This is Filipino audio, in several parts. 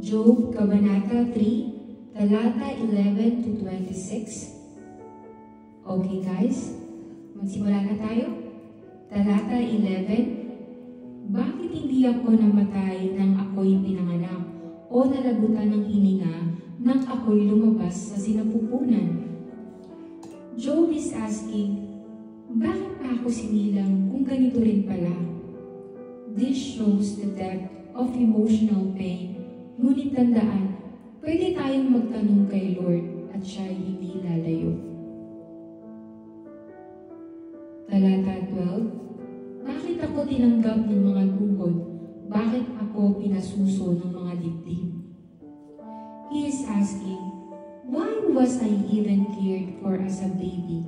Job, Kabanata 3, talata 11 to 26. Okay guys, magsimula na tayo. Talata 11. Bakit hindi ako namatay nang ako'y pinanganak o nalagutan ng hininga nang ako'y lumabas sa sinapupunan? Job is asking, bakit pa ako sinilang kung ganito rin pala? This shows the depth of emotional pain. Ngunit tandaan, pwede tayong magtanong kay Lord at siya'y hindi lalayo. Talata 12. Bakit ako tinanggap ng mga tuhod? Bakit ako pinasuso ng mga dibdib? He is asking, why was I even cared for as a baby?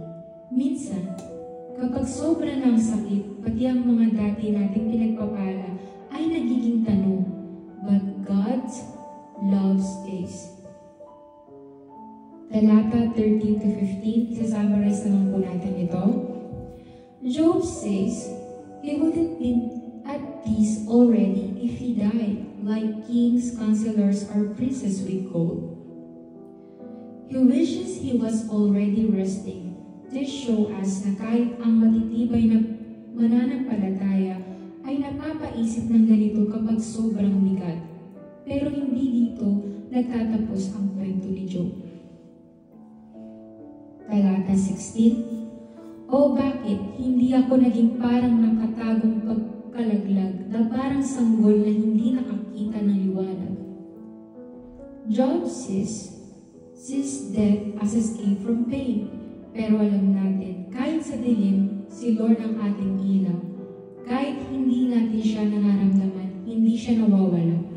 Minsan, kapag sobra ng sakit, pati ang mga dati nating pinagpapala ay nagiging tanong, but God's love stays. Talata 13 to 15, isa-summarize naman po natin ito. Job says, he wouldn't be at peace already if he died, like kings, counselors, or princes with gold. He wishes he was already resting. This shows us na kahit ang matitibay na mananampalataya ay napapaisip ng ganito kapag sobrang bigat. Pero hindi dito nagtatapos ang kwento ni Job. Talata 16. O bakit hindi ako naging parang nakatagong pagkalaglag na parang sanggol na hindi nakakita ng liwanag? Job sees death as escape from pain. Pero alam natin, kahit sa dilim, si Lord ang ating ilaw. Kahit hindi natin siya nararamdaman, hindi siya nawawala.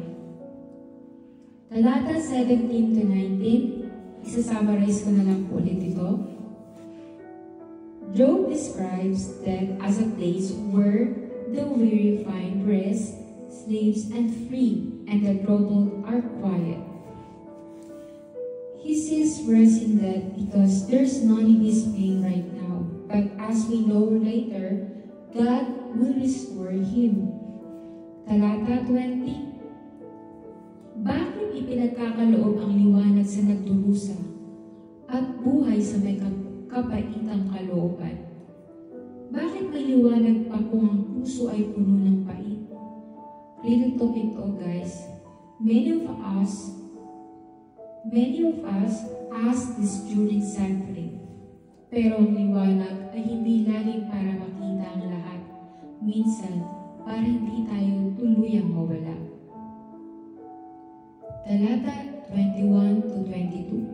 Talata 17 to 19, isa-summarize ko na lang po ulit ito. Job describes death as a place where the weary find rest, slaves and free, and the troubled are quiet. He sees rest in death because there's none in his pain right now. But as we know later, God will restore him. Talata 20. Bakit ipinagkakaloob ang liwanag sa nagdurusa at buhay sa may kapaitang kalooban? Bakit may liwanag pa kung ang puso ay puno ng pait? Real talk ito guys. Many of us ask this during suffering. Pero ang liwanag ay hindi laging para makita ang lahat. Minsan, para hindi tayo tuluyang mawala. Talata 21 to 22.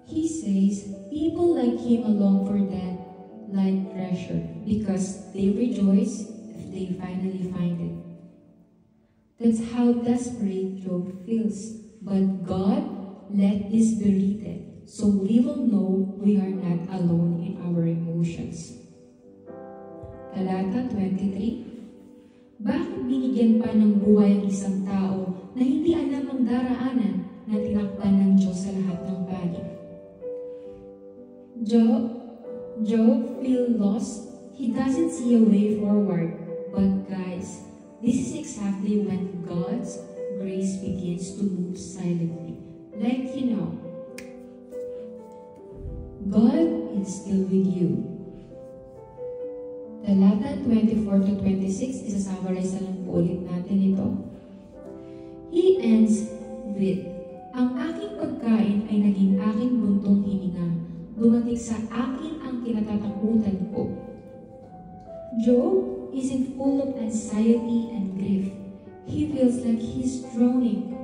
He says, people like him long for death like treasure because they rejoice if they finally find it. That's how desperate Job feels. But God let this be written, so we will know we are not alone in our emotions. Talata 23. Bakit binigyan pa ng buhay ang isang tao na hindi alam ang daraanan na tinakpan ng Diyos sa lahat ng panig? Job feel lost. He doesn't see a way forward. But guys, this is exactly when God's grace begins to move silently. Like God is still with you. Talata 24 to 26, isa-summarize na lang po ulit natin ito. He ends with, ang aking pagkain ay naging aking buntong hininga. Dumating sa akin ang kinatatakutan ko. Job isn't full of anxiety and grief. He feels like he's drowning.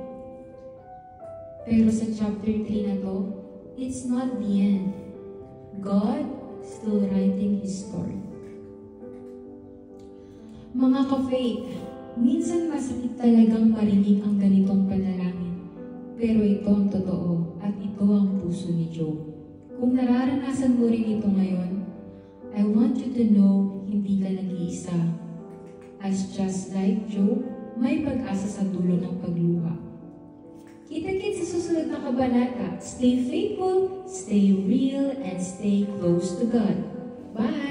Pero sa chapter 3 na to, it's not the end. God still writing His story. Mga ka-faith, minsan masakit talagang marinig ang ganitong panalangin. Pero ito ang totoo at ito ang puso ni Job. Kung nararanasan mo rin ito ngayon, I want you to know hindi ka nag-iisa. As just like Job, may pag-asa sa dulo ng pagluha. Kita-kits sa susunod na kabanata. Stay faithful, stay real, and stay close to God. Bye!